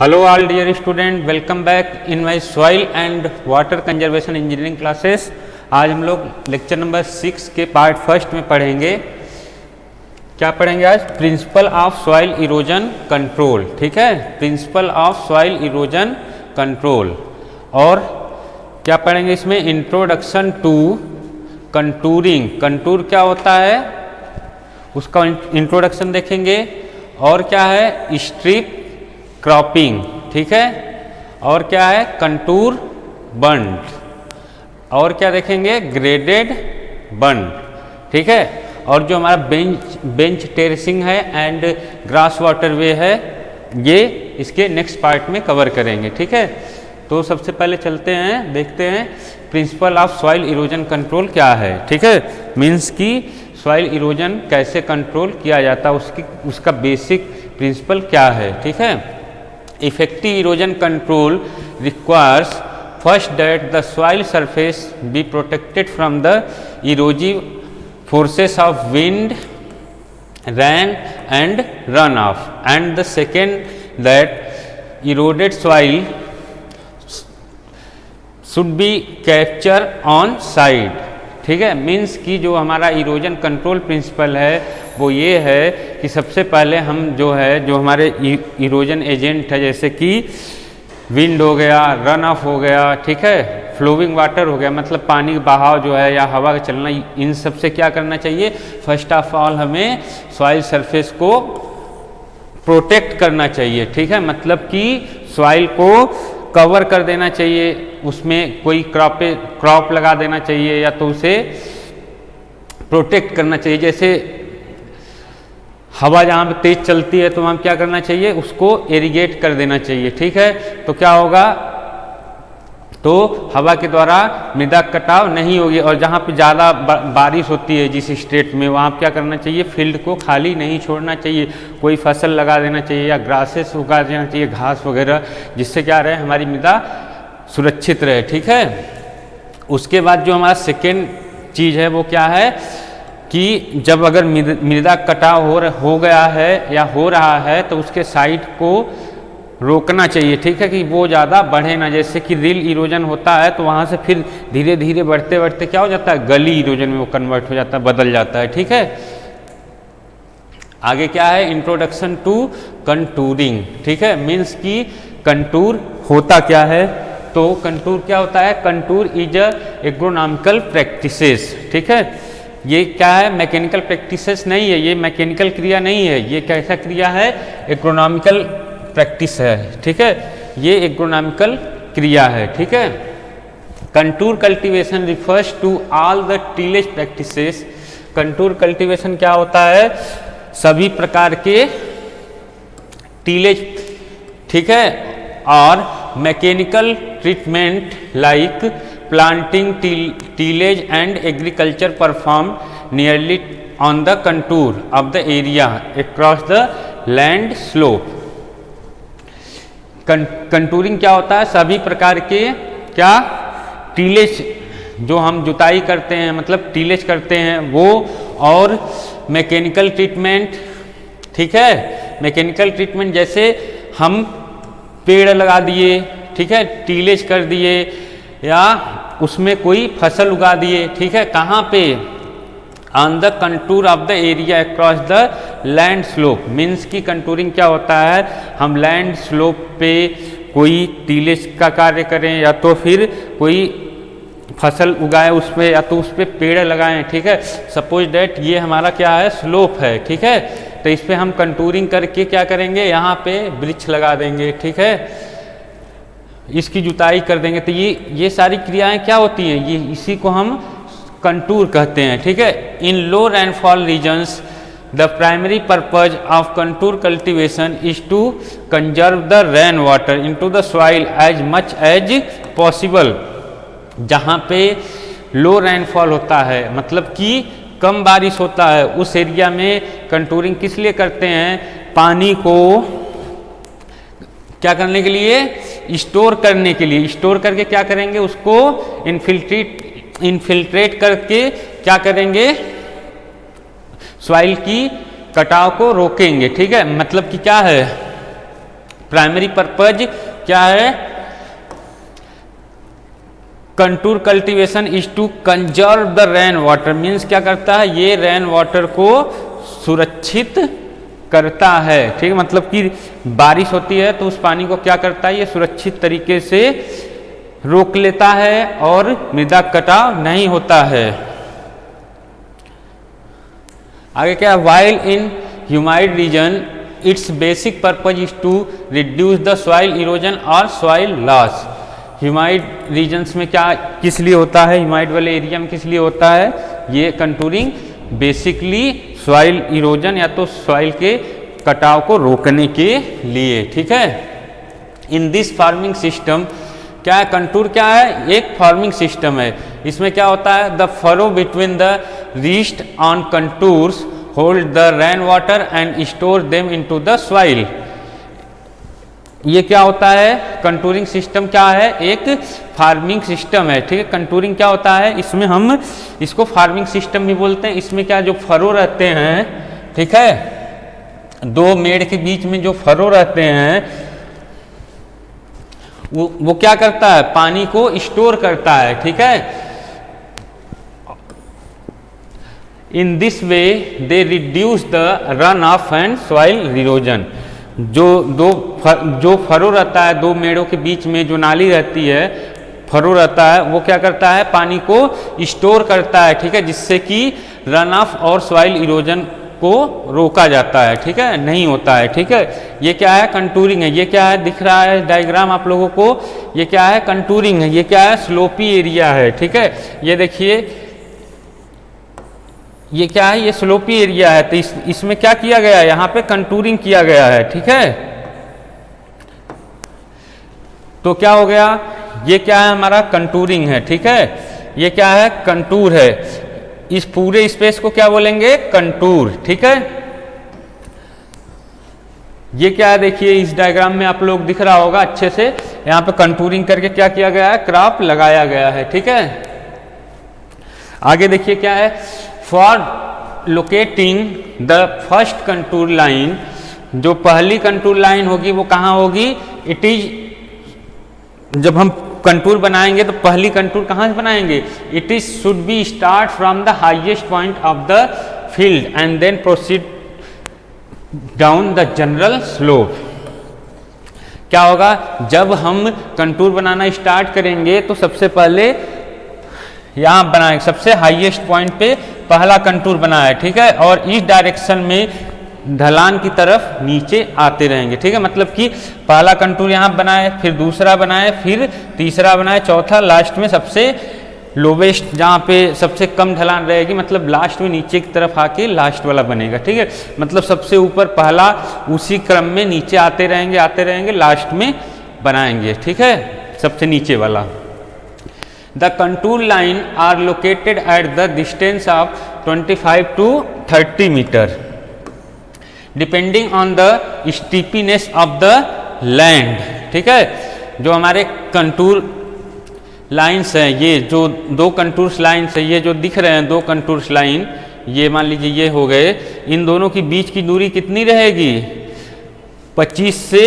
Hello all dear student, welcome back in my soil and water conservation engineering classes। आज हम लोग lecture number 6 के part first में पढ़ेंगे। क्या पढ़ेंगे आज? Principle of soil erosion control. ठीक है, principle of soil erosion control. और क्या पढ़ेंगे इसमें? Introduction to contouring. कंटूर क्या होता है उसका इंट्रोडक्शन देखेंगे। और क्या है? Strip cropping. ठीक है, और क्या है? कंटूर बंड। और क्या देखेंगे? ग्रेडेड बंड। ठीक है, और जो हमारा बेंच टेरेसिंग है एंड ग्रास वाटर वे है, ये इसके नेक्स्ट पार्ट में कवर करेंगे। ठीक है, तो सबसे पहले चलते हैं, देखते हैं principle of soil erosion control क्या है। ठीक है, मीन्स की सॉइल इरोजन कैसे कंट्रोल किया जाता है, उसका बेसिक प्रिंसिपल क्या है। ठीक है, effective erosion control requires first that the soil surface be protected from the erosive forces of wind, rain and runoff, and the second that eroded soil should be captured on site। ठीक है, means की जो हमारा erosion control principal है वो ये है कि सबसे पहले हम जो हमारे इरोजन एजेंट है, जैसे कि विंड हो गया, रन ऑफ हो गया, ठीक है, फ्लोइंग वाटर हो गया, मतलब पानी का बहाव जो है या हवा का चलना, इन सब से क्या करना चाहिए? फर्स्ट ऑफ ऑल हमें सॉइल सरफेस को प्रोटेक्ट करना चाहिए। ठीक है, मतलब कि सॉइल को कवर कर देना चाहिए, उसमें कोई क्रॉप लगा देना चाहिए या तो उसे प्रोटेक्ट करना चाहिए। जैसे हवा जहाँ पे तेज चलती है तो वहाँ क्या करना चाहिए? उसको इरिगेट कर देना चाहिए। ठीक है, तो क्या होगा? तो हवा के द्वारा मृदा कटाव नहीं होगी। और जहाँ पे ज़्यादा बारिश होती है जिस स्टेट में, वहाँ क्या करना चाहिए? फील्ड को खाली नहीं छोड़ना चाहिए, कोई फसल लगा देना चाहिए या ग्रासेस उगा देना चाहिए, घास वगैरह, जिससे क्या रहे? हमारी मृदा सुरक्षित रहे। ठीक है, उसके बाद जो हमारा सेकेंड चीज़ है वो क्या है कि जब अगर मृदा कटाव हो गया है या हो रहा है तो उसके साइड को रोकना चाहिए। ठीक है, कि वो ज़्यादा बढ़े ना। जैसे कि रिल इरोजन होता है तो वहाँ से फिर धीरे धीरे बढ़ते बढ़ते क्या हो जाता है? गली इरोजन में वो कन्वर्ट हो जाता है, बदल जाता है। ठीक है, आगे क्या है? Introduction to contouring. ठीक है, मीन्स की कंटूर होता क्या है? तो कंटूर क्या होता है? Contour is agronomical practices. ठीक है, ये क्या है? मैकेनिकल प्रैक्टिसेस नहीं है, ये मैकेनिकल क्रिया नहीं है, ये कैसा क्रिया है? एग्रोनॉमिकल प्रैक्टिस है। ठीक है, ये एग्रोनॉमिकल क्रिया है। ठीक है, contour cultivation refers to all the tillage practices. Contour cultivation क्या होता है? सभी प्रकार के टीलेज, ठीक है, और mechanical treatment like planting, tillage and agriculture perform nearly on the contour of the area across the land slope. Contouring क्या होता है? सभी प्रकार के क्या टीलेज, जो हम जुताई करते हैं, मतलब टीलेज करते हैं वो, और मैकेनिकल ट्रीटमेंट। ठीक है, मैकेनिकल ट्रीटमेंट जैसे हम पेड़ लगा दिए, ठीक है, टीलेज कर दिए या उसमें कोई फसल उगा दिए। ठीक है, कहाँ पे? On the contour of the area across the land slope. Means की कंटूरिंग क्या होता है? हम लैंड स्लोप पे कोई टीलेज का कार्य करें या तो फिर कोई फसल उगाएं उसमें, या तो उस पर पेड़ लगाएं। ठीक है, सपोज डैट ये हमारा क्या है? स्लोप है। ठीक है, तो इस पर हम कंटूरिंग करके क्या करेंगे? यहाँ पे वृक्ष लगा देंगे। ठीक है, इसकी जुताई कर देंगे। तो ये सारी क्रियाएं क्या होती हैं? ये इसी को हम कंटूर कहते हैं। ठीक है, in low rainfall regions the primary purpose of contour cultivation is to conserve the rain water into the soil as much as possible. जहाँ पे लो रेनफॉल होता है, मतलब कि कम बारिश होता है, उस एरिया में कंटूरिंग किस लिए करते हैं? पानी को क्या करने के लिए? स्टोर करने के लिए। स्टोर करके क्या करेंगे? उसको इनफिल्ट्रेट करके क्या करेंगे? सॉइल की कटाव को रोकेंगे। ठीक है, मतलब कि क्या है? प्राइमरी पर्पज क्या है? Contour cultivation is to conserve the rain water, means क्या करता है? ये रेन वाटर को सुरक्षित करता है, ठीक है। मतलब कि बारिश होती है तो उस पानी को क्या करता है? ये सुरक्षित तरीके से रोक लेता है और मृदा कटाव नहीं होता है। आगे क्या? While in humid region its basic purpose is to reduce the soil erosion और सॉइल लॉस। ह्यूमाइड रीजन्स में क्या किस लिए होता है? ह्यूमाइड वाले एरिया में किस लिए होता है ये कंटूरिंग? बेसिकली सॉइल इरोजन या तो सॉइल के कटाव को रोकने के लिए, ठीक है। इन दिस फार्मिंग सिस्टम क्या है? कंटूर क्या है? एक फार्मिंग सिस्टम है। इसमें क्या होता है? The furrow between the रीस्ट on contours hold the rain water and store them into the soil. ये क्या होता है? कंटूरिंग सिस्टम क्या है? एक फार्मिंग सिस्टम है, ठीक है। कंटूरिंग क्या होता है? इसमें हम इसको फार्मिंग सिस्टम भी बोलते हैं। इसमें क्या जो फरो रहते हैं, ठीक है, दो मेड़ के बीच में जो फरो रहते हैं वो क्या करता है? पानी को स्टोर करता है, ठीक है। In this way they reduce the run of and soil erosion. जो फरो रहता है, दो मेड़ों के बीच में जो नाली रहती है, फरो रहता है, वो क्या करता है? पानी को स्टोर करता है, ठीक है, जिससे कि रन ऑफ और सॉइल इरोजन को रोका जाता है, ठीक है, नहीं होता है, ठीक है। ये क्या है? कंटूरिंग है। ये क्या है? दिख रहा है डायग्राम आप लोगों को? ये क्या है? कंटूरिंग है। ये क्या है? स्लोपी एरिया है, ठीक है। ये देखिए, ये क्या है? ये स्लोपी एरिया है। तो इसमें क्या किया गया है? यहाँ पे कंटूरिंग किया गया है, ठीक है। तो क्या हो गया? ये क्या है? हमारा कंटूरिंग है, ठीक है। ये क्या है? कंटूर है। इस पूरे स्पेस को क्या बोलेंगे? कंटूर, ठीक है। ये क्या है? देखिए इस डायग्राम में आप लोग दिख रहा होगा अच्छे से, यहाँ पे कंटूरिंग करके क्या किया गया है? क्रॉप लगाया गया है, ठीक है। आगे देखिए क्या है? For locating the first contour line, जो पहली कंटूर लाइन होगी वो कहाँ होगी? इट इज, जब हम कंटूर बनाएंगे तो पहली कंटूर कहाँ से बनाएंगे? It is should be start from the highest point of the field and then proceed down the general slope. क्या होगा? जब हम कंटूर बनाना स्टार्ट करेंगे तो सबसे पहले यहाँ बनाएंगे, सबसे हाईएस्ट पॉइंट पे पहला कंटूर बना है, ठीक है, और इस डायरेक्शन में ढलान की तरफ नीचे आते रहेंगे, ठीक है। मतलब कि पहला कंटूर यहाँ बनाए, फिर दूसरा बनाए, फिर तीसरा बनाए, चौथा, लास्ट में सबसे लोवेस्ट जहाँ पे सबसे कम ढलान रहेगी, मतलब लास्ट में नीचे की तरफ आके लास्ट वाला बनेगा, ठीक है। मतलब सबसे ऊपर पहला, उसी क्रम में नीचे आते रहेंगे, लास्ट में बनाएंगे, ठीक है, सबसे नीचे वाला। The contour line are located at the distance of 25 to 30 meter, depending on the steepness of the land, ठीक है। जो हमारे कंटूर लाइन्स हैं, ये जो दो कंटूर लाइन्स है, ये जो दिख रहे हैं दो कंटूर लाइन, ये मान लीजिए ये हो गए, इन दोनों की बीच की दूरी कितनी रहेगी? 25 से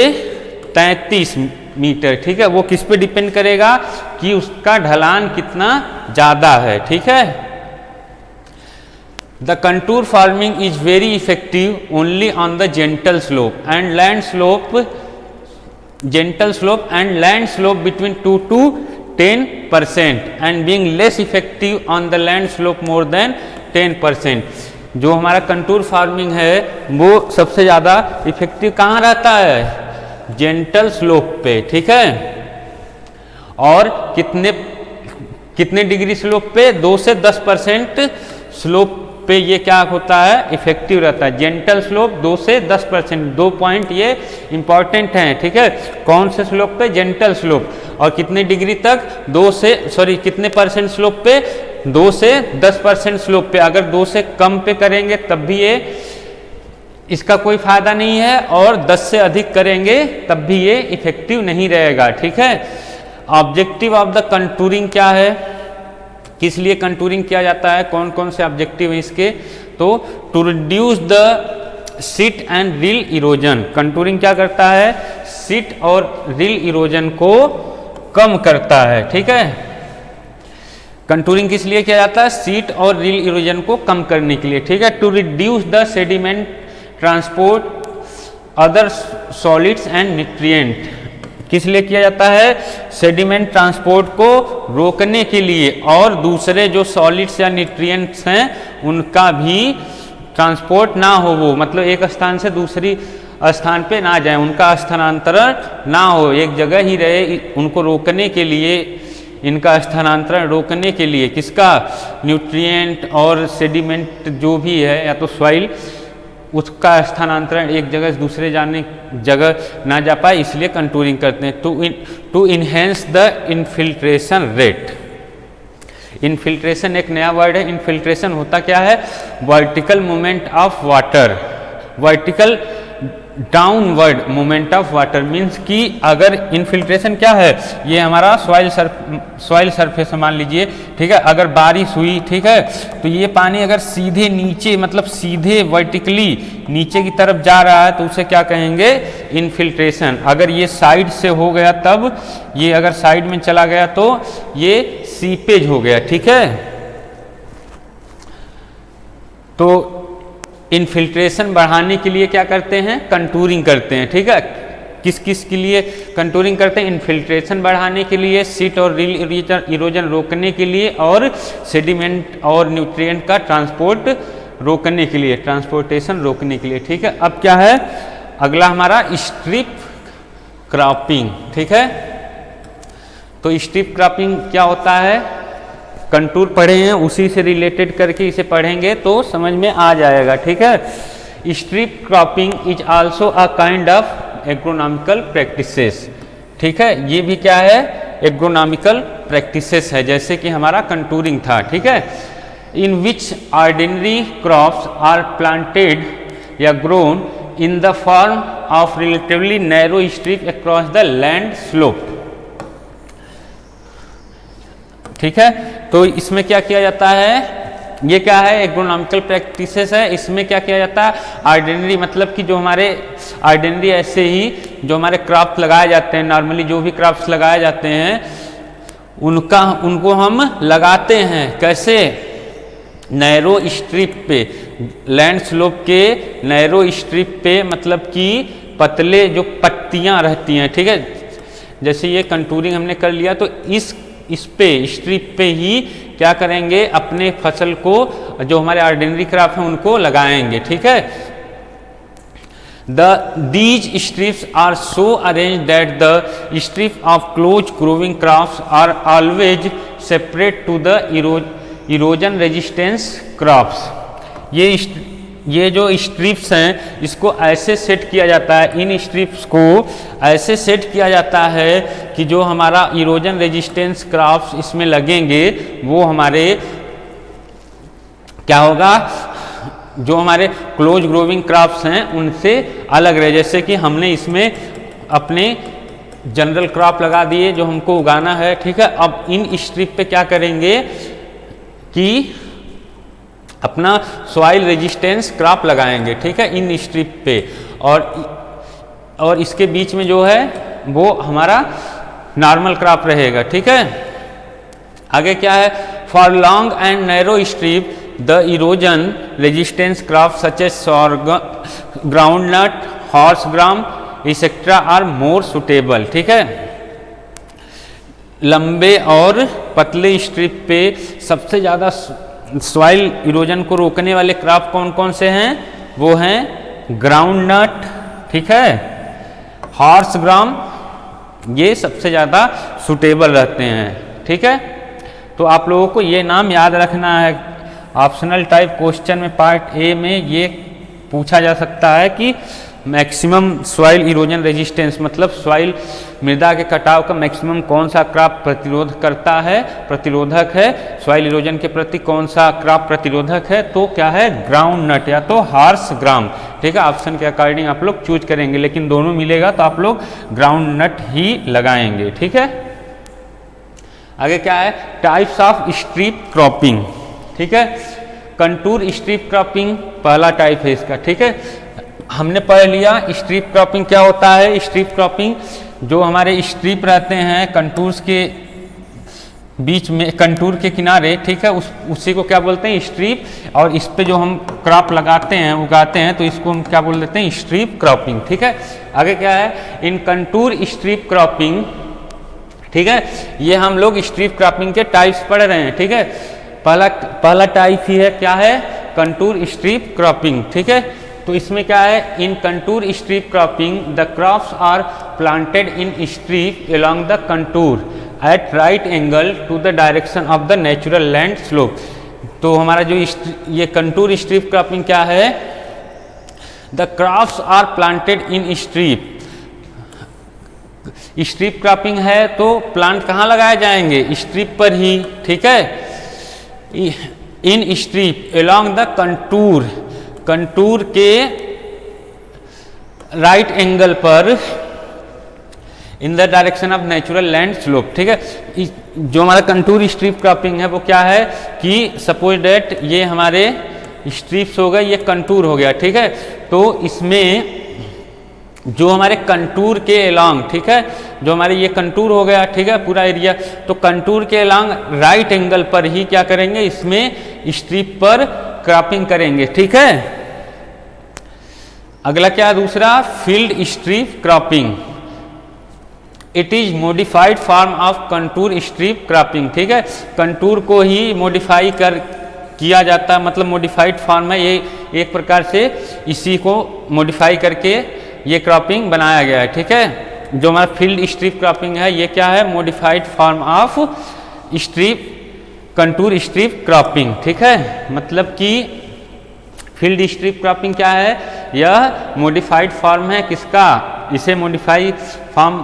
33 मीटर, ठीक है। वो किस पे डिपेंड करेगा कि उसका ढलान कितना ज्यादा है, ठीक है। The contour farming is very effective only on the gentle slope and land slope, land slope between 2 to 10% and being less effective on the land slope more than 10%। जो हमारा कंटूर फार्मिंग है वो सबसे ज्यादा इफेक्टिव कहाँ रहता है? Gentle slope पे, ठीक है। और कितने डिग्री स्लोप पे? 2 से 10% स्लोप पे ये क्या होता है? इफेक्टिव रहता है। जेंटल स्लोप 2 से 10%, 2 पॉइंट ये इंपॉर्टेंट हैं, ठीक है। कौन से स्लोप पे? Gentle slope. और कितने डिग्री तक? कितने परसेंट स्लोप पे? 2 से 10% स्लोप पे। अगर 2 से कम पे करेंगे तब भी ये इसका कोई फायदा नहीं है, और 10 से अधिक करेंगे तब भी ये इफेक्टिव नहीं रहेगा, ठीक है। ऑब्जेक्टिव ऑफ द कंटूरिंग क्या है? किस लिए कंटूरिंग किया जाता है? कौन कौन से ऑब्जेक्टिव हैं इसके? तो to reduce the sheet and rill erosion. Contouring क्या करता है? सीट और रिल इरोजन को कम करता है। ठीक है, कंटूरिंग किस लिए किया जाता है? सीट और रिल इरोजन को कम करने के लिए। ठीक है, to reduce the sediment transport other solids and nutrient. किस लिए किया जाता है? सेडिमेंट ट्रांसपोर्ट को रोकने के लिए और दूसरे जो सॉलिड्स या न्यूट्रिएंट्स हैं उनका भी ट्रांसपोर्ट ना हो, वो मतलब एक स्थान से दूसरी स्थान पे ना जाए, उनका स्थानांतरण ना हो, एक जगह ही रहे, उनको रोकने के लिए, इनका स्थानांतरण रोकने के लिए किसका? न्यूट्रिएंट और सेडिमेंट जो भी है या तो सॉइल, उसका स्थानांतरण एक जगह से दूसरे जगह ना जा पाए, इसलिए कंटूरिंग करते हैं। To enhance the infiltration rate. Infiltration एक नया वर्ड है। इनफिल्ट्रेशन होता क्या है? Vertical movement of water, vertical downward movement of water means कि अगर इनफिल्ट्रेशन क्या है? ये हमारा सॉइल सरफेस मान लीजिए, ठीक है, अगर बारिश हुई, ठीक है, तो ये पानी अगर सीधे नीचे मतलब सीधे वर्टिकली नीचे की तरफ जा रहा है तो उसे क्या कहेंगे? इनफिल्ट्रेशन। अगर ये साइड से हो गया तब, ये अगर साइड में चला गया तो ये सीपेज हो गया। ठीक है, तो इनफिल्ट्रेशन बढ़ाने के लिए क्या करते हैं? कंटूरिंग करते हैं। ठीक है, किस किस के लिए कंटूरिंग करते हैं? इनफिल्ट्रेशन बढ़ाने के लिए, सीट और रिल इरोजन रोकने के लिए और सेडिमेंट और न्यूट्रिएंट का ट्रांसपोर्ट रोकने के लिए, ट्रांसपोर्टेशन रोकने के लिए। ठीक है, अब क्या है अगला हमारा? Strip cropping. ठीक है, तो स्ट्रिप क्रॉपिंग क्या होता है? कंटूर पढ़े हैं, उसी से रिलेटेड करके इसे पढ़ेंगे तो समझ में आ जाएगा। ठीक है, strip cropping is also a kind of agronomical practices. ठीक है, ये भी क्या है? एग्रोनॉमिकल प्रैक्टिसेस है, जैसे कि हमारा कंटूरिंग था। ठीक है, इन विच ऑर्डिनरी क्रॉप्स आर प्लांटेड या grown in the form of relatively narrow strip across the land slope. ठीक है, तो इसमें क्या किया जाता है? ये क्या है? एग्रोनॉमिकल प्रैक्टिसेस है। इसमें क्या किया जाता है? ऑर्डिनरी मतलब कि जो हमारे ऑर्डिनरी ऐसे ही जो हमारे क्रॉप लगाए जाते हैं, नॉर्मली जो भी क्रॉप्स लगाए जाते हैं उनको हम लगाते हैं कैसे? नैरो स्ट्रिप पे, लैंड स्लोप के नैरो स्ट्रिप पे, मतलब कि पतले जो पत्तियां रहती हैं। ठीक है, जैसे ये कंटूरिंग हमने कर लिया तो इस पे स्ट्रिप पे ही क्या करेंगे? अपने फसल को जो हमारे ऑर्डिनरी क्रॉप हैं उनको लगाएंगे। ठीक है, these strips are so arrange that the strip of close growing crops are always separate to the erosion resistance crops. ये जो स्ट्रिप्स हैं इसको ऐसे सेट किया जाता है, इन स्ट्रिप्स को ऐसे सेट किया जाता है कि जो हमारा इरोजन रेजिस्टेंस क्रॉप्स इसमें लगेंगे वो हमारे क्या होगा? जो हमारे क्लोज ग्रोविंग क्रॉप्स हैं उनसे अलग रहे। जैसे कि हमने इसमें अपने जनरल क्रॉप लगा दिए जो हमको उगाना है। ठीक है, अब इन स्ट्रिप पे क्या करेंगे कि अपना सॉइल रेजिस्टेंस क्रॉप लगाएंगे। ठीक है, इन स्ट्रिप पे, और इसके बीच में जो है वो हमारा नॉर्मल क्रॉप रहेगा। ठीक है, आगे क्या है? For long and narrow strip the erosion resistance crop such as groundnut, horse gram etcetera are more suitable. ठीक है, लंबे और पतले स्ट्रिप पे सबसे ज़्यादा सॉइल इरोजन को रोकने वाले क्रॉप कौन कौन से हैं? वो हैं ग्राउंडनट, ठीक है, हॉर्स ग्राम, ये सबसे ज़्यादा सुटेबल रहते हैं। ठीक है, तो आप लोगों को ये नाम याद रखना है। ऑप्शनल टाइप क्वेश्चन में पार्ट ए में ये पूछा जा सकता है कि मैक्सिमम सॉइल इरोजन रेजिस्टेंस मतलब सॉइल मृदा के कटाव का मैक्सिमम कौन सा क्रॉप प्रतिरोध करता है, प्रतिरोधक है, सॉइल इरोजन के प्रति कौन सा क्रॉप प्रतिरोधक है? तो क्या है? ग्राउंड नट या तो हॉर्स ग्राम। ठीक है, ऑप्शन के अकॉर्डिंग आप लोग चूज करेंगे, लेकिन दोनों मिलेगा तो आप लोग ग्राउंड नट ही लगाएंगे। ठीक है, आगे क्या है? Types of strip cropping. ठीक है, कंटूर स्ट्रिप क्रॉपिंग पहला टाइप है इसका। ठीक है, हमने पढ़ लिया स्ट्रिप क्रॉपिंग क्या होता है। स्ट्रिप क्रॉपिंग जो हमारे स्ट्रिप रहते हैं कंटूर्स के बीच में, कंटूर के किनारे, ठीक है, उसी को क्या बोलते हैं स्ट्रिप। और इस पे जो हम क्रॉप लगाते हैं, उगाते हैं, तो इसको हम क्या बोल देते हैं स्ट्रिप क्रॉपिंग। ठीक है, आगे क्या है इन कंटूर स्ट्रिप क्रॉपिंग। ठीक है, ये हम लोग स्ट्रिप क्रॉपिंग के टाइप्स पढ़ रहे हैं। ठीक है, पहला टाइप ही है क्या है कंटूर स्ट्रिप क्रॉपिंग। ठीक है, तो इसमें क्या है in contour strip cropping the crops are planted in strip along the contour at right angle to the direction of the natural land slope. तो हमारा जो ये कंटूर स्ट्रिप क्रॉपिंग क्या है, the crops are planted in strip. Strip cropping है तो plant कहाँ लगाए जाएंगे स्ट्रिप पर ही। ठीक है, in strip along the contour, contour के राइट एंगल पर in the direction of natural land slope. ठीक है, जो हमारा कंटूर स्ट्रिप क्रॉपिंग है वो क्या है कि सपोज डेट ये हमारे स्ट्रिप्स हो गए, ये कंटूर हो गया। ठीक है, तो इसमें जो हमारे कंटूर के एलॉन्ग, ठीक है, जो हमारे ये कंटूर हो गया, ठीक है, पूरा एरिया, तो कंटूर के एलॉन्ग राइट एंगल पर ही क्या करेंगे इसमें स्ट्रिप पर क्रॉपिंग करेंगे। ठीक है, अगला क्या दूसरा field strip cropping. It is modified form of contour strip cropping. ठीक है, कंटूर को ही मॉडिफाई किया जाता है, मतलब मॉडिफाइड फॉर्म है ये, एक प्रकार से इसी को मॉडिफाई करके ये क्रॉपिंग बनाया गया है। ठीक है, जो हमारा फील्ड स्ट्रिप क्रॉपिंग है ये क्या है modified form of strip contour strip cropping. ठीक है, मतलब कि फील्ड स्ट्रिप क्रॉपिंग क्या है, यह मॉडिफाइड फॉर्म है किसका, इसे मॉडिफाइड फॉर्म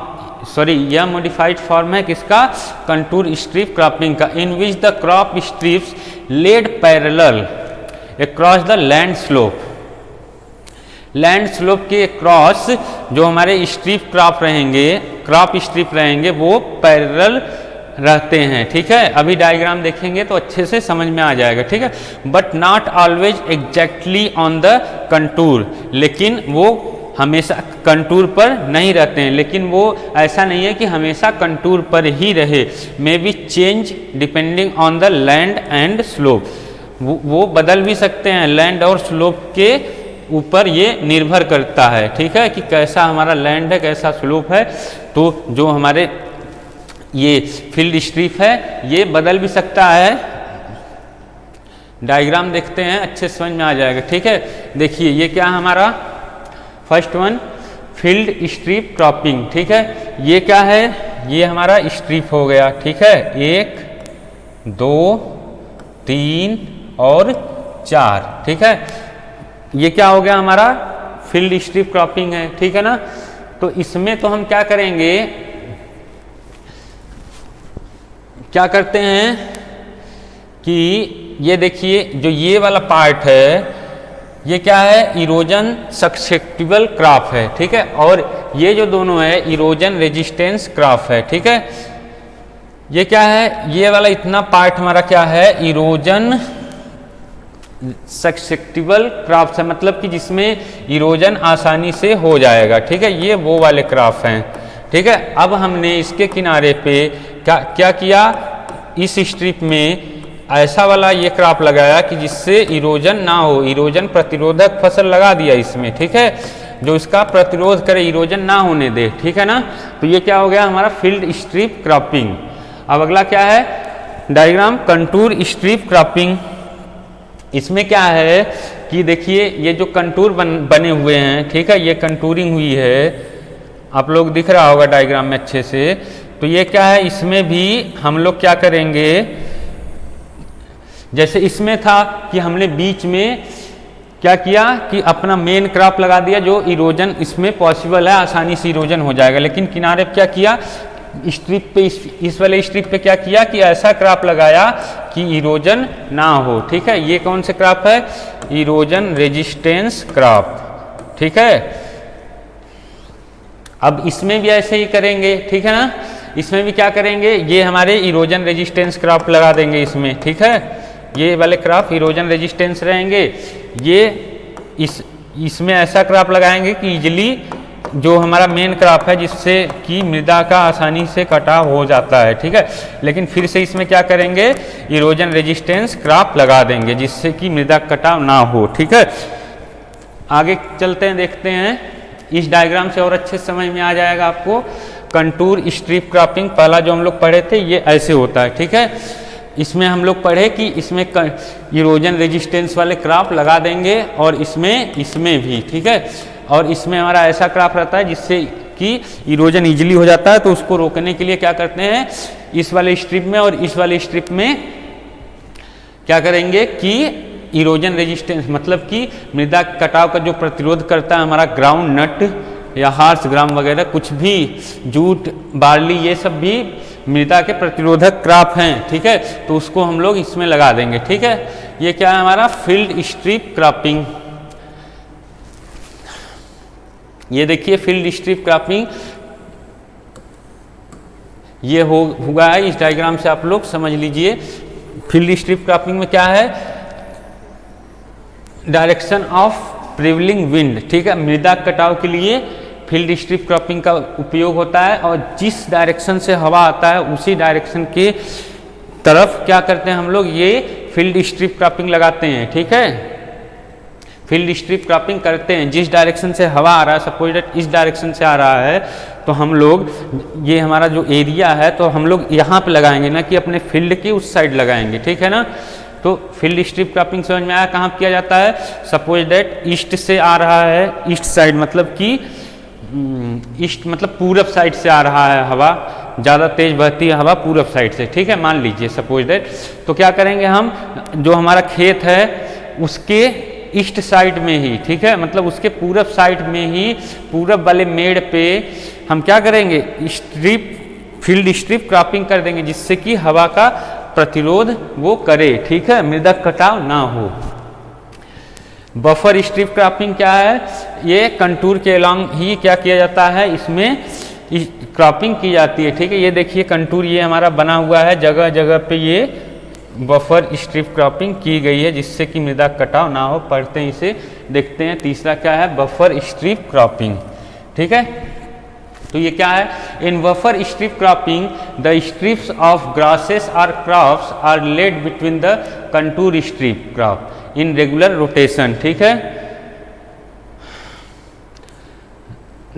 यह मॉडिफाइड फॉर्म है किसका कंटूर स्ट्रिप क्रॉपिंग का, in which the crop strips laid parallel across the land slope. Land slope के क्रॉस जो हमारे स्ट्रिप क्रॉप स्ट्रिप रहेंगे वो पैरेलल रहते हैं। ठीक है, अभी डायग्राम देखेंगे तो अच्छे से समझ में आ जाएगा। ठीक है, but not always exactly on the contour, लेकिन वो हमेशा कंटूर पर नहीं रहते हैं, लेकिन वो ऐसा नहीं है कि हमेशा कंटूर पर ही रहे, may be change depending on the land and slope. वो बदल भी सकते हैं, लैंड और स्लोप के ऊपर ये निर्भर करता है। ठीक है, कि कैसा हमारा लैंड है, कैसा स्लोप है, तो जो हमारे ये फील्ड स्ट्रिप है ये बदल भी सकता है। डायग्राम देखते हैं अच्छे समझ में आ जाएगा। ठीक है, देखिए ये क्या हमारा first one field strip cropping. ठीक है, ये क्या है, ये हमारा स्ट्रिप हो गया। ठीक है, 1 2 3 और 4। ठीक है, ये क्या हो गया हमारा फील्ड स्ट्रिप क्रॉपिंग है। ठीक है ना, तो इसमें तो हम क्या करेंगे, क्या करते हैं कि ये देखिए जो ये वाला पार्ट है ये क्या है इरोजन ससेप्टिबल क्रॉप है। ठीक है, और ये जो दोनों है इरोजन रेजिस्टेंस क्रॉप है। ठीक है, ये क्या है, ये वाला इतना पार्ट हमारा क्या है इरोजन ससेप्टिबल क्रॉप्स है, मतलब कि जिसमें इरोजन आसानी से हो जाएगा। ठीक है, ये वो वाले क्रॉप हैं। ठीक है, अब हमने इसके किनारे पे क्या किया, इस स्ट्रिप में ऐसा वाला ये क्रॉप लगाया कि जिससे इरोजन ना हो, इरोजन प्रतिरोधक फसल लगा दिया इसमें। ठीक है, जो इसका प्रतिरोध करे, इरोजन ना होने दे। ठीक है ना, तो ये क्या हो गया हमारा फील्ड स्ट्रिप क्रॉपिंग। अब अगला क्या है डायग्राम कंटूर स्ट्रिप क्रॉपिंग। इसमें क्या है कि देखिए ये जो कंटूर बने हुए हैं, ठीक है, ये कंटूरिंग हुई है, आप लोग दिख रहा होगा डायग्राम में अच्छे से। तो ये क्या है, इसमें भी हम लोग क्या करेंगे, जैसे इसमें था कि हमने बीच में क्या किया कि अपना मेन क्रॉप लगा दिया, जो इरोजन इसमें पॉसिबल है, आसानी से इरोजन हो जाएगा। लेकिन किनारे क्या किया, स्ट्रिप पे इस वाले स्ट्रिप पे क्या किया कि ऐसा क्रॉप लगाया कि इरोजन ना हो। ठीक है, ये कौन से क्रॉप है, इरोजन रेजिस्टेंस क्रॉप। ठीक है, अब इसमें भी ऐसे ही करेंगे। ठीक है ना, इसमें भी क्या करेंगे, ये हमारे इरोजन रेजिस्टेंस क्रॉप लगा देंगे इसमें। ठीक है, ये वाले क्रॉप इरोजन रेजिस्टेंस रहेंगे। ये इसमें ऐसा क्रॉप लगाएंगे कि इजिली जो हमारा मेन क्रॉप है जिससे कि मृदा का आसानी से कटाव हो जाता है, ठीक है। लेकिन फिर से इसमें क्या करेंगे, इरोजन रेजिस्टेंस क्रॉप लगा देंगे जिससे कि मृदा कटाव ना हो, ठीक है। आगे चलते हैं, देखते हैं इस डायग्राम से और अच्छे समझ में आ जाएगा आपको। कंटूर स्ट्रिप क्रॉपिंग पहला जो हम लोग पढ़े थे ये ऐसे होता है, ठीक है। इसमें हम लोग पढ़े कि इसमें इरोजन रेजिस्टेंस वाले क्रॉप लगा देंगे और इसमें भी, ठीक है। और इसमें हमारा ऐसा क्रॉप रहता है जिससे कि इरोजन इजीली हो जाता है, तो उसको रोकने के लिए क्या करते हैं, इस वाले स्ट्रिप में और इस वाले स्ट्रिप में क्या करेंगे कि इरोजन रेजिस्टेंस मतलब कि मृदा कटाव का जो प्रतिरोध करता है हमारा ग्राउंड नट या हार्स ग्राम वगैरह, कुछ भी जूट बार्ली ये सब भी मृदा के प्रतिरोधक क्रॉप हैं, ठीक है। तो उसको हम लोग इसमें लगा देंगे, ठीक है। ये क्या है हमारा फील्ड स्ट्रिप क्रॉपिंग। ये देखिए फील्ड स्ट्रिप क्रॉपिंग ये हुआ है, इस डायग्राम से आप लोग समझ लीजिए। फील्ड स्ट्रिप क्रॉपिंग में क्या है, डायरेक्शन ऑफ प्रिवेलिंग विंड, ठीक है। मृदा कटाव के लिए फील्ड स्ट्रिप क्रॉपिंग का उपयोग होता है और जिस डायरेक्शन से हवा आता है उसी डायरेक्शन के तरफ क्या करते हैं हम लोग, ये फील्ड स्ट्रिप क्रॉपिंग लगाते हैं, ठीक है। फील्ड स्ट्रिप क्रॉपिंग करते हैं, जिस डायरेक्शन से हवा आ रहा है, सपोज दैट इस डायरेक्शन से आ रहा है, तो हम लोग ये हमारा जो एरिया है तो हम लोग यहाँ पे लगाएंगे ना कि अपने फील्ड की उस साइड लगाएंगे, ठीक है ना। तो फील्ड स्ट्रिप क्रॉपिंग समझ में आया कहाँ किया जाता है। सपोज दैट ईस्ट से आ रहा है, ईस्ट साइड मतलब कि ईस्ट मतलब पूरब साइड से आ रहा है हवा, ज़्यादा तेज बहती है हवा पूरब साइड से, ठीक है, मान लीजिए सपोज दैट। तो क्या करेंगे हम, जो हमारा खेत है उसके ईस्ट साइड में ही, ठीक है, मतलब उसके पूरब साइड में ही पूरब वाले मेड़ पे हम क्या करेंगे, फील्ड स्ट्रिप क्रॉपिंग कर देंगे जिससे कि हवा का प्रतिरोध वो करे, ठीक है, मृदा कटाव ना हो। बफर स्ट्रिप क्रॉपिंग क्या है, ये कंटूर के अलॉन्ग ही क्या किया जाता है, इसमें क्रॉपिंग की जाती है, ठीक है। ये देखिए कंटूर ये हमारा बना हुआ है, जगह जगह पे ये बफर स्ट्रिप क्रॉपिंग की गई है जिससे कि मृदा कटाव ना हो। पढ़ते हैं इसे, देखते हैं। तीसरा क्या है, बफर स्ट्रिप क्रॉपिंग, ठीक है। तो ये क्या है, in buffer strip cropping the strips of grasses और crops are laid between the contour strip crop in regular rotation, ठीक है।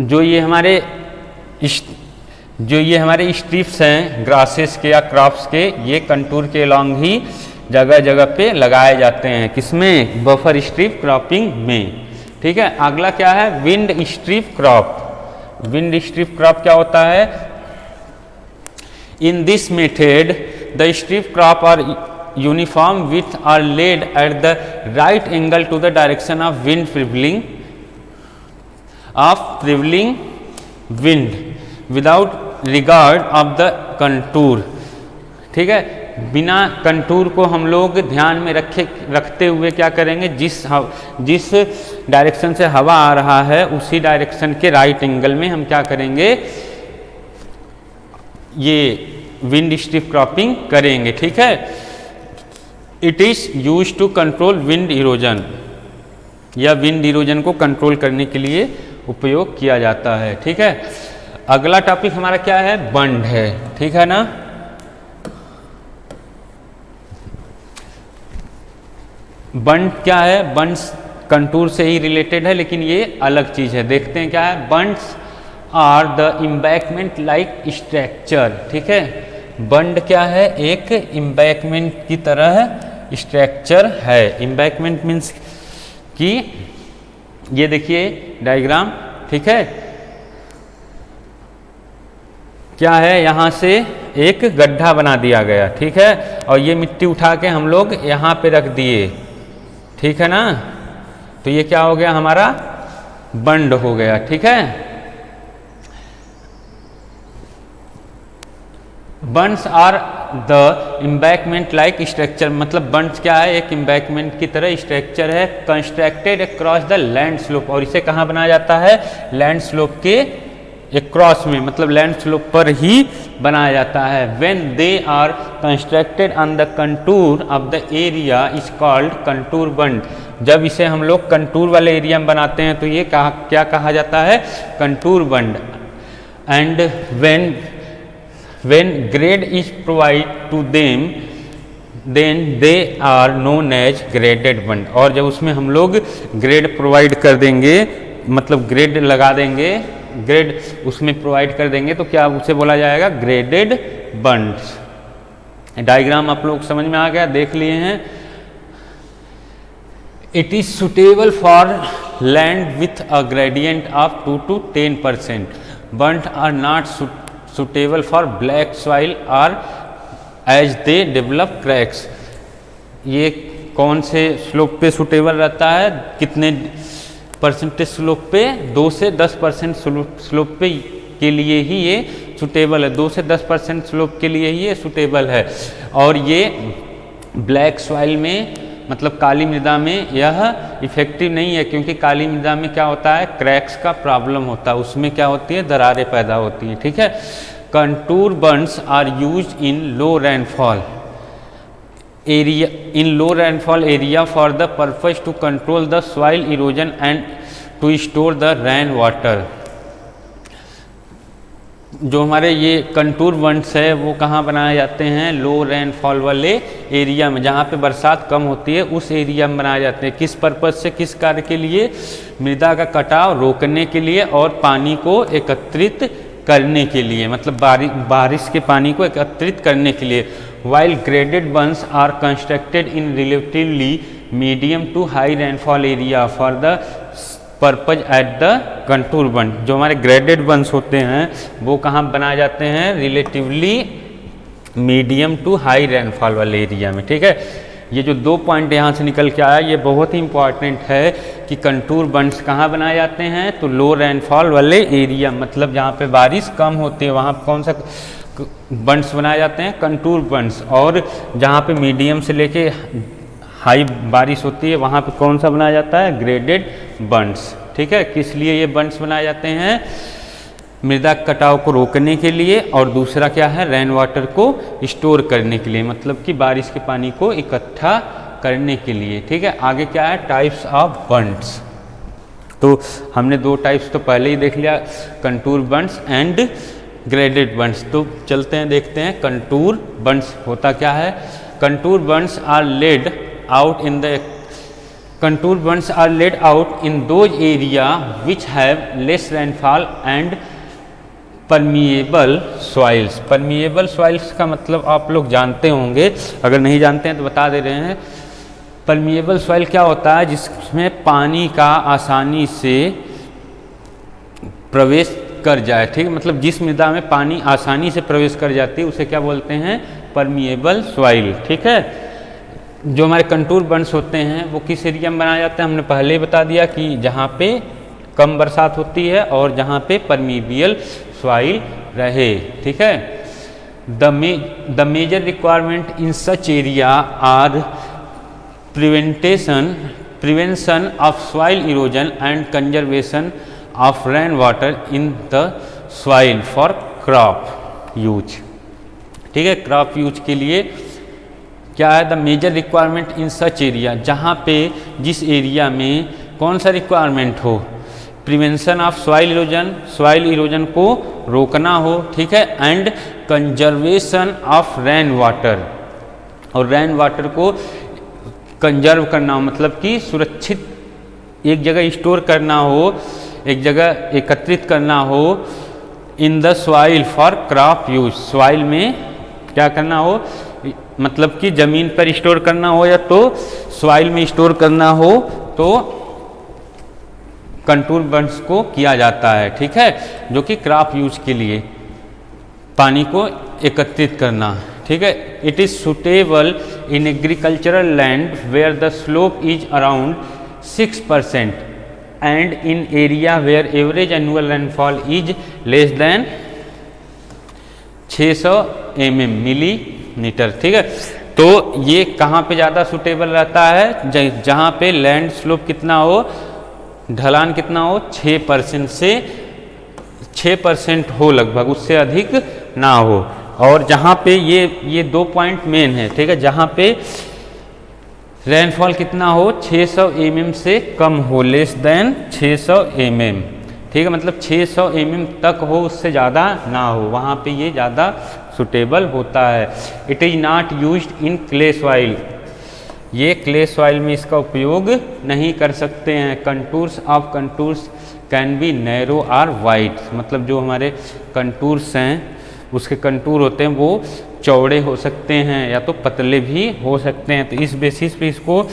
जो ये हमारे स्ट्रिप्स हैं ग्रासेस के या क्रॉप्स के, ये कंटूर के अलॉन्ग ही जगह जगह पे लगाए जाते हैं, किसमें, बफर स्ट्रिप क्रॉपिंग में, ठीक है। अगला क्या है, wind strip crop. Wind strip crop क्या होता है, in this method the strip crop are uniform with are laid at the right angle to the direction of wind prevailing wind without regard of the contour, ठीक है। बिना contour को हम लोग ध्यान में रखते हुए क्या करेंगे, जिस डायरेक्शन से हवा आ रहा है उसी डायरेक्शन के राइट एंगल में हम क्या करेंगे, ये विंड स्ट्रिप क्रॉपिंग करेंगे, ठीक है। It is use to control wind erosion, या विंड इरोजन को कंट्रोल करने के लिए उपयोग किया जाता है, ठीक है। अगला टॉपिक हमारा क्या है, बंड है, ठीक है ना। बंड क्या है, बंड्स कंटूर से ही रिलेटेड है लेकिन ये अलग चीज है। देखते हैं क्या है, bunds are the embankment like structure, ठीक है। बंड क्या है, एक एम्बैंकमेंट की तरह स्ट्रक्चर है। एम्बैंकमेंट मीन्स कि ये देखिए डायग्राम, ठीक है, क्या है, यहाँ से एक गड्ढा बना दिया गया, ठीक है, और ये मिट्टी उठा के हम लोग यहाँ पे रख दिए, ठीक है ना। तो ये क्या हो गया, हमारा बंड हो गया, ठीक है। Bunds are the embankment like structure, मतलब बंड्स क्या है, एक एम्बैंकमेंट की तरह स्ट्रक्चर है, constructed across the land slope, और इसे कहाँ बनाया जाता है, लैंड स्लोप के एक क्रॉस में, मतलब लैंड स्लोप पर ही बनाया जाता है। When they are constructed on the contour of the area is called contour bund, जब इसे हम लोग कंटूर वाले एरिया में बनाते हैं तो ये क्या कहा जाता है, contour bund. And when grade is provided to them then they are known as graded bond। और जब उसमें हम लोग ग्रेड प्रोवाइड कर देंगे, मतलब ग्रेड लगा देंगे, ग्रेड उसमें प्रोवाइड कर देंगे तो क्या उसे बोला जाएगा, ग्रेडेड बंड्स। डायग्राम आप लोग समझ में आ गया, देख लिए हैं। It is suitable for land with a gradient of 2 to 10%। Bund are not suitable for black soil और एज दे डेवलप क्रैक्स। ये कौन से स्लोप पे सुटेबल रहता है, कितने परसेंटेज स्लोप पे, 2 से 10% स्लोप पे के लिए ही ये सुटेबल है, 2 से 10% स्लोप के लिए ही ये सुटेबल है। और ये ब्लैक सॉइल में, मतलब काली मृदा में यह इफेक्टिव नहीं है, क्योंकि काली मृदा में क्या होता है, क्रैक्स का प्रॉब्लम होता है, उसमें क्या होती है, दरारें पैदा होती हैं। ठीक है। Contour bunds are use in low rainfall area, in low rainfall area for the purpose to control the soil erosion and to store the rain water. जो हमारे ये कंटूर बंड्स है वो कहाँ बनाए जाते हैं, लो रेनफॉल वाले एरिया में, जहाँ पे बरसात कम होती है उस एरिया में बनाए जाते हैं। किस पर्पज से, किस कार्य के लिए, मृदा का कटाव रोकने के लिए और पानी को एकत्रित करने के लिए, मतलब बारिश के पानी को एकत्रित करने के लिए। While graded bunds are constructed in relatively medium to high rainfall area for the purpose at the contour bund. जो हमारे ग्रेडेड बंड्स होते हैं वो कहाँ बनाए जाते हैं, relatively medium to high rainfall वाले एरिया में। ठीक है। ये जो 2 पॉइंट यहाँ से निकल के आया ये बहुत ही इंपॉर्टेंट है कि कंटूर बंड्स कहाँ बनाए जाते हैं, तो लो रेनफॉल वाले एरिया, मतलब जहाँ पे बारिश कम होती है वहाँ कौन सा बंड्स बनाए जाते हैं, कंटूर बंड्स। और जहाँ पे मीडियम से लेके हाई बारिश होती है वहाँ पे कौन सा बनाया जाता है, ग्रेडेड बंड्स। ठीक है। किस लिए ये बंड्स बनाए जाते हैं, मृदा कटाव को रोकने के लिए, और दूसरा क्या है, रेन वाटर को स्टोर करने के लिए, मतलब कि बारिश के पानी को इकट्ठा करने के लिए। ठीक है। आगे क्या है, टाइप्स ऑफ बंड्स। तो हमने 2 टाइप्स तो पहले ही देख लिया, कंटूर बंड्स एंड ग्रेडेड बंड्स। तो चलते हैं देखते हैं कंटूर बंड्स होता क्या है। Contour bunds are laid out in the contour bunds are laid out in those area which have less rainfall and permeable soils। permeable soils का मतलब आप लोग जानते होंगे, अगर नहीं जानते हैं तो बता दे रहे हैं। permeable soil क्या होता है, जिसमें पानी का आसानी से प्रवेश कर जाए। ठीक है। मतलब जिस मृदा में पानी आसानी से प्रवेश कर जाती है उसे क्या बोलते हैं, permeable soil। ठीक है। जो हमारे कंटूर बंड्स होते हैं वो किस एरिया में बनाया जाता है, हमने पहले ही बता दिया कि जहाँ पे कम बरसात होती है और जहाँ पे परमीबियल सॉइल रहे। ठीक है। The major requirement in such area are prevention of soil erosion and conservation of rain water in the soil for crop use. ठीक है। क्रॉप यूज के लिए क्या है, the major requirement in such area, जहाँ पे जिस एरिया में कौन सा रिक्वायरमेंट हो, prevention of soil erosion, soil erosion को रोकना हो। ठीक है। And conservation of rain water, और रेन वाटर को कंजर्व करना हो, मतलब कि सुरक्षित एक जगह स्टोर करना हो, एक जगह एकत्रित करना हो। इन the soil for crop use, soil में क्या करना हो, मतलब कि जमीन पर स्टोर करना हो या तो सॉइल में स्टोर करना हो, तो कंटूर बंड्स को किया जाता है। ठीक है। जो कि क्रॉप यूज के लिए पानी को एकत्रित करना। ठीक है। It is suitable in agricultural land where the slope is around 6% and in area where average annual rainfall is less than 600 millimetre. ठीक है। तो ये कहाँ पे ज़्यादा सूटेबल रहता है, जहाँ पे लैंड स्लोप कितना हो, ढलान कितना हो, 6% से 6% हो लगभग, उससे अधिक ना हो। और जहाँ पे ये 2 पॉइंट मेन है। ठीक है। जहाँ पे रेनफॉल कितना हो, 600 mm से कम हो, लेस देन 600 mm, ठीक है, मतलब 600 mm तक हो, उससे ज़्यादा ना हो, वहाँ पे ये ज़्यादा सुटेबल होता है। It is not used in clay soil, ये क्ले सॉइल में इसका उपयोग नहीं कर सकते हैं। Contours of contours can be narrow or wide, मतलब जो हमारे कंटूर्स हैं उसके कंटूर होते हैं वो चौड़े हो सकते हैं या तो पतले भी हो सकते हैं, तो इस बेसिस पे इसको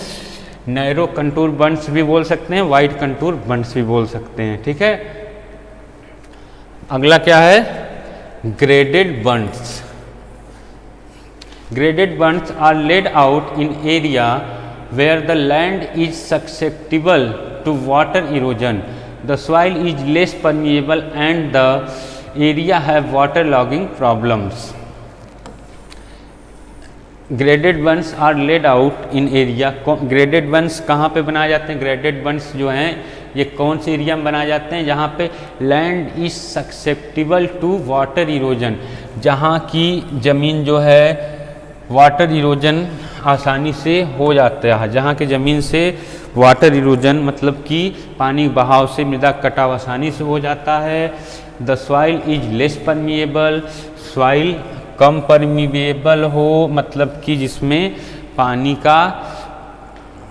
नैरो कंटूर बंड्स भी बोल सकते हैं, वाइड कंटूर बंड्स भी बोल सकते हैं, ठीक है। अगला क्या है, graded bunds. Graded bunds are laid out in area where the land is susceptible to water erosion, the soil is less permeable and the area have water logging problems. Graded bunds are laid out in area, graded bunds कहाँ पे बनाए जाते हैं, graded बंड्स जो हैं ये कौन से एरिया में बनाए जाते हैं, जहाँ पे land is susceptible to water erosion, जहाँ की ज़मीन जो है वाटर इरोजन आसानी से हो जाता है, जहाँ की ज़मीन से वाटर इरोजन मतलब कि पानी बहाव से मृदा कटाव आसानी से हो जाता है। The soil is less permeable, soil come permeable हो, मतलब कि जिसमें पानी का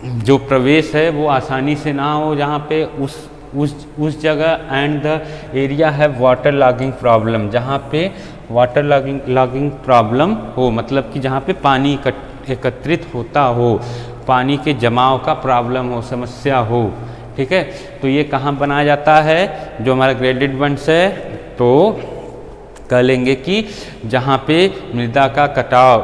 जो प्रवेश है वो आसानी से ना हो, जहाँ पे उस जगह, and the area have water logging problem, जहाँ पे वाटर लॉगिंग प्रॉब्लम हो, मतलब कि जहाँ पे पानी एकत्रित होता हो, पानी के जमाव का प्रॉब्लम हो, समस्या हो, ठीक है। तो ये कहाँ बनाया जाता है, जो हमारा ग्रेडेड बंड्स है, तो कह लेंगे कि जहाँ पे मृदा का कटाव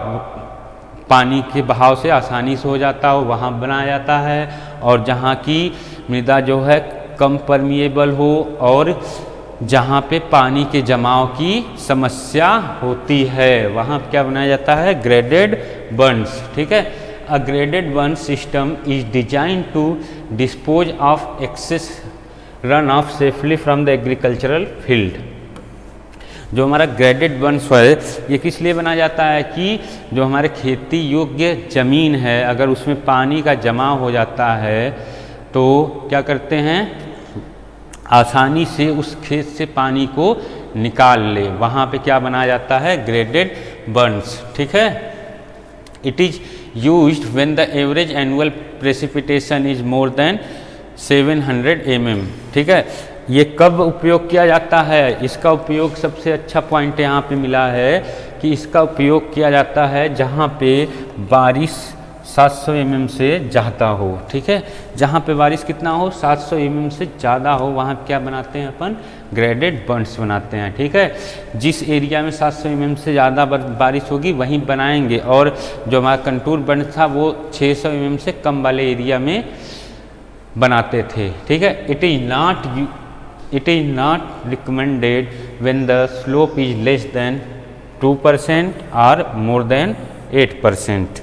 पानी के बहाव से आसानी से हो जाता हो वहाँ बनाया जाता है, और जहाँ की मृदा जो है कम परमिएबल हो और जहाँ पे पानी के जमाव की समस्या होती है वहाँ क्या बनाया जाता है, ग्रेडेड बंड्स, ठीक है। A graded bund system is design to dispose of excess runoff safely from the agricultural field. जो हमारा ग्रेडेड बंड्स है ये किस लिए बनाया जाता है कि जो हमारे खेती योग्य ज़मीन है अगर उसमें पानी का जमाव हो जाता है तो क्या करते हैं, आसानी से उस खेत से पानी को निकाल ले, वहाँ पे क्या बनाया जाता है, ग्रेडेड बंड्स, ठीक है। It is used when the average annual precipitation is more than 700 mm, ठीक है। ये कब उपयोग किया जाता है, इसका उपयोग सबसे अच्छा पॉइंट यहाँ पे मिला है कि इसका उपयोग किया जाता है जहाँ पे बारिश 700 mm से ज़्यादा हो, ठीक है। जहाँ पे बारिश कितना हो, 700 mm से ज़्यादा हो, वहाँ क्या बनाते हैं अपन, ग्रेडेड बंड्स बनाते हैं, ठीक है। जिस एरिया में 700 mm से ज़्यादा बारिश होगी वहीं बनाएंगे, और जो हमारा कंटूर बंड था वो 600 mm से कम वाले एरिया में बनाते थे, ठीक है। It is not recommended when the slope is less then 2% और मोर देन 8%।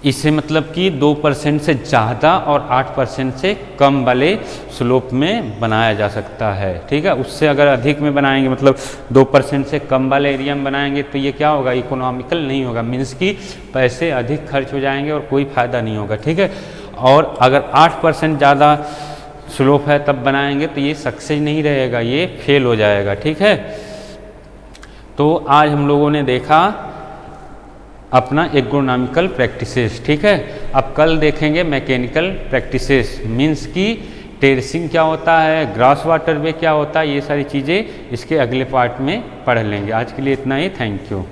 इससे मतलब कि 2% से ज़्यादा और 8% से कम वाले स्लोप में बनाया जा सकता है, ठीक है। उससे अगर अधिक में बनाएंगे मतलब 2% से कम वाले एरिया में बनाएंगे तो ये क्या होगा, इकोनॉमिकल नहीं होगा, मीन्स कि पैसे अधिक खर्च हो जाएंगे और कोई फ़ायदा नहीं होगा, ठीक है। और अगर 8% ज़्यादा स्लोप है तब बनाएंगे तो ये सक्सेस नहीं रहेगा, ये फेल हो जाएगा, ठीक है। तो आज हम लोगों ने देखा अपना एग्रोनॉमिकल प्रैक्टिसेस, ठीक है। अब कल देखेंगे मैकेनिकल प्रैक्टिसेस, मीन्स कि टेरेसिंग क्या होता है, ग्रास वाटर वे क्या होता है, ये सारी चीज़ें इसके अगले पार्ट में पढ़ लेंगे। आज के लिए इतना ही, थैंक यू।